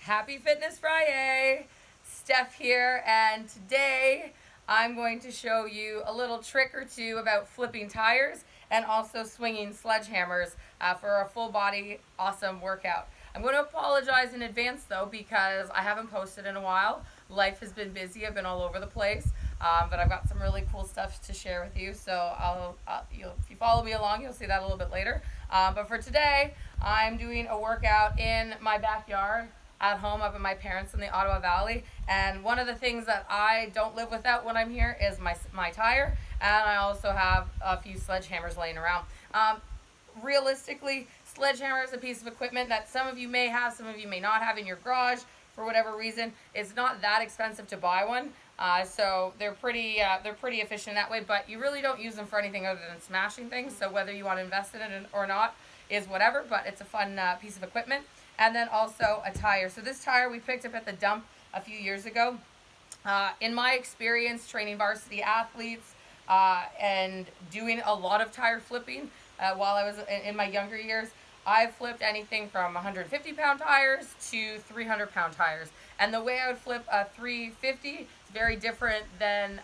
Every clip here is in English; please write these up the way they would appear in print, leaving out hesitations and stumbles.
Happy Fitness Friday! Steph here, and today I'm going to show you a little trick or two about flipping tires and also swinging sledgehammers for a full body awesome workout. I'm going to apologize in advance though because I haven't posted in a while. Life has been busy, I've been all over the place, but I've got some really cool stuff to share with you, so if you follow me along you'll see that a little bit later. But for today I'm doing a workout in my backyard at home up at my parents in the Ottawa Valley, and one of the things that I don't live without when I'm here is my tire, and I also have a few sledgehammers laying around. Realistically, sledgehammer is a piece of equipment that some of you may have, some of you may not have in your garage for whatever reason. It's not that expensive to buy one, so they're pretty efficient that way, but you really don't use them for anything other than smashing things, so whether you want to invest in it or not is whatever, but it's a fun piece of equipment. And then also a tire. So this tire we picked up at the dump a few years ago. In my experience training varsity athletes and doing a lot of tire flipping while I was in my younger years, I've flipped anything from 150-pound tires to 300-pound tires. And the way I would flip a 350 is very different than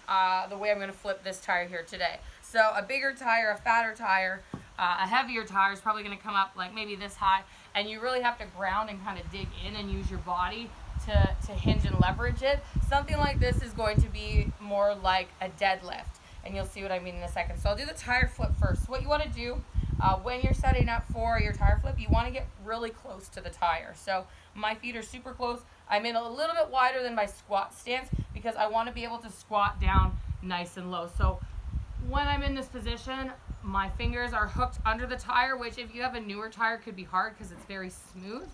the way I'm going to flip this tire here today. So a bigger tire, a fatter tire, a heavier tire is probably going to come up like maybe this high, and you really have to ground and kind of dig in and use your body to hinge and leverage it. Something like this is going to be more like a deadlift, and you'll see what I mean in a second. So I'll do the tire flip first. So what you want to do when you're setting up for your tire flip, you want to get really close to the tire. So my feet are super close. I'm in a little bit wider than my squat stance because I want to be able to squat down nice and low. So when I'm in this position, my fingers are hooked under the tire, which if you have a newer tire could be hard because it's very smooth.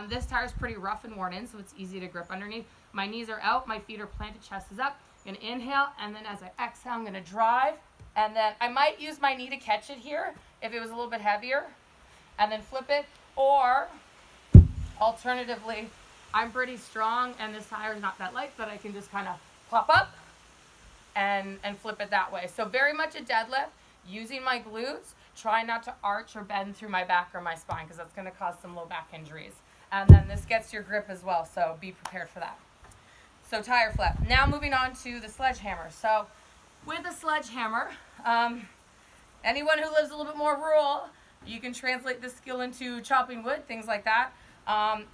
This tire is pretty rough and worn in, so it's easy to grip underneath. My knees are out, my feet are planted, chest is up. I'm going to inhale, and then as I exhale, I'm going to drive. And then I might use my knee to catch it here if it was a little bit heavier, and then flip it. Or alternatively, I'm pretty strong, and this tire is not that light, but I can just kind of pop up and flip it that way. So very much a deadlift. Using my glutes, try not to arch or bend through my back or my spine because that's going to cause some low back injuries. And then this gets your grip as well, so be prepared for that. So tire flip. Now moving on to the sledgehammer. So with a sledgehammer, anyone who lives a little bit more rural, you can translate this skill into chopping wood, things like that.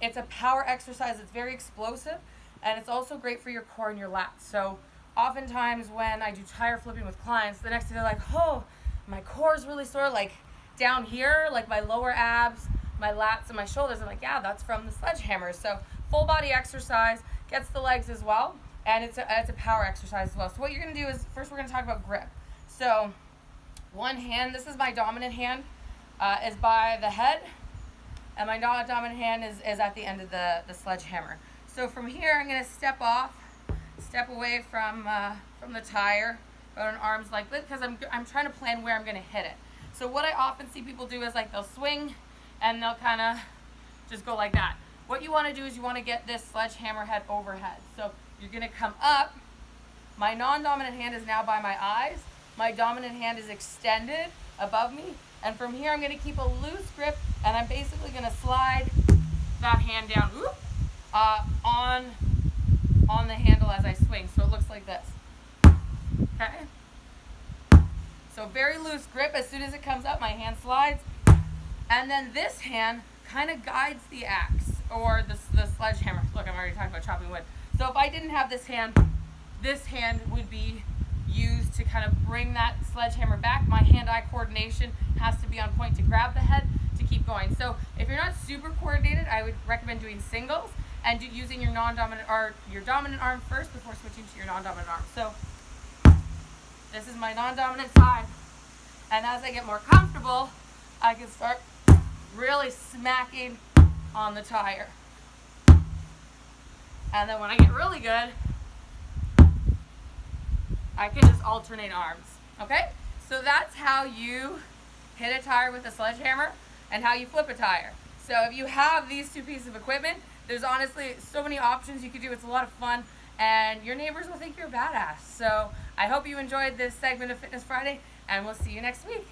It's a power exercise. It's very explosive, and it's also great for your core and your lats. So oftentimes when I do tire flipping with clients, the next day they're like, oh, my core is really sore, like down here, like my lower abs, my lats, and my shoulders. I'm like, yeah, that's from the sledgehammer. So full body exercise, gets the legs as well, and it's a power exercise as well. So what you're going to do is, first we're going to talk about grip. So one hand, this is my dominant hand, is by the head, and my non-dominant hand is at the end of the sledgehammer. So from here, I'm going to step away from the tire, go in arms like this, because I'm trying to plan where I'm going to hit it. So what I often see people do is like they'll swing and they'll kind of just go like that. What you want to do is you want to get this sledgehammer head overhead. So you're going to come up. My non-dominant hand is now by my eyes. My dominant hand is extended above me. And from here I'm going to keep a loose grip, and I'm basically going to slide that hand down on the handle as I swing. So it looks like this. Okay? So very loose grip. As soon as it comes up, my hand slides. And then this hand kind of guides the axe or the sledgehammer. Look, I'm already talking about chopping wood. So if I didn't have this hand would be used to kind of bring that sledgehammer back. My hand-eye coordination has to be on point to grab the head to keep going. So if you're not super coordinated, I would recommend doing singles and using your non-dominant or your dominant arm first before switching to your non-dominant arm. So this is my non-dominant side, and as I get more comfortable, I can start really smacking on the tire. And then when I get really good, I can just alternate arms. Okay? So that's how you hit a tire with a sledgehammer and how you flip a tire. So if you have these two pieces of equipment, there's honestly so many options you could do. It's a lot of fun, and your neighbors will think you're a badass. So I hope you enjoyed this segment of Fitness Friday, and we'll see you next week.